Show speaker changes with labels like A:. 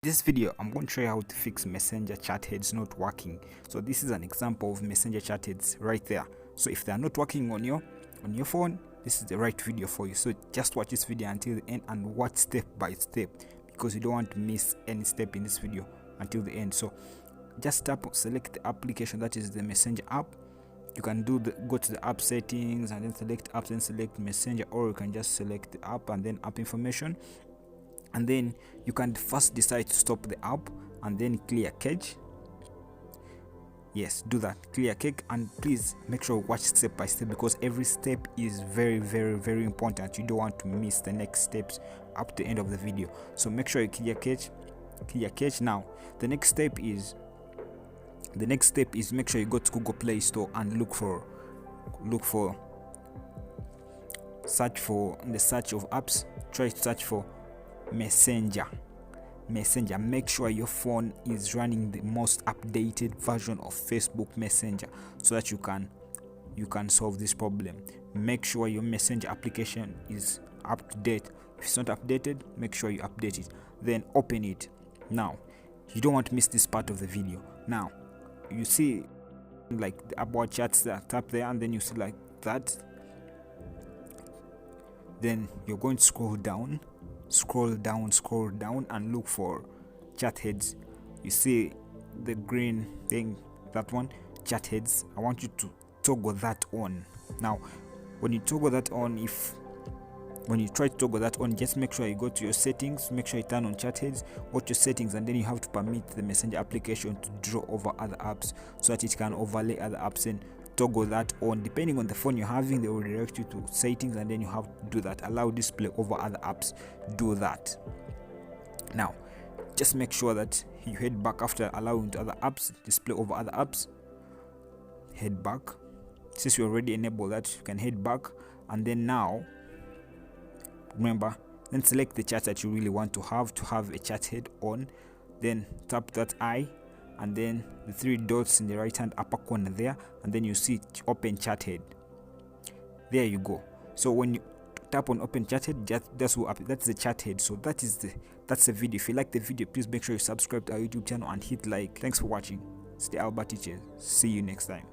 A: This video I'm going to show you how to fix messenger chat heads not working. So this is an example of messenger chat heads right there. So if they are not working on your phone, this is the right video for you. So just watch this video until the end and watch step by step, because you don't want to miss any step in this video until the end. So just select the application, that is the messenger app. You can go to the app settings and then select apps and select messenger, or you can just select the app and then app information, and then you can first decide to stop the app and then clear cache. Yes, do that, clear cache, and please make sure you watch step by step, because every step is very important. You don't want to miss the next steps up to the end of the video. So make sure you clear cache. Now the next step is make sure you go to Google Play Store and search for in the search of apps, try to search for messenger. Make sure your phone is running the most updated version of Facebook Messenger, so that you can solve this problem. Make sure your messenger application is up to date. If it's not updated, make sure you update it, then open it. Now you don't want to miss this part of the video. Now you see like the about chats that tap there, and then you see like that. Then you're going to scroll down and look for chat heads. You see the green thing, that one, chat heads. I want you to toggle that on. Now when you toggle that on, when you try to toggle that on, just make sure you go to your settings, make sure you turn on chat heads, go to your settings, and then you have to permit the messenger application to draw over other apps so that it can overlay other apps, and toggle that on. Depending on the phone you're having, they will redirect you to settings, and then you have to do that, allow display over other apps. Do that. Now just make sure that you head back after allowing to other apps, display over other apps. Head back. Since you already enabled that, you can head back, and then now remember, then select the chat that you really want to have a chat head on. Then tap that eye and then the three dots in the right hand upper corner there, and then you see open chat head. There you go. So when you tap on open chat head, that's the chat head. So that's the video. If you like the video, please make sure you subscribe to our YouTube channel and hit like. Thanks for watching. Stay Albert Teachers. See you next time.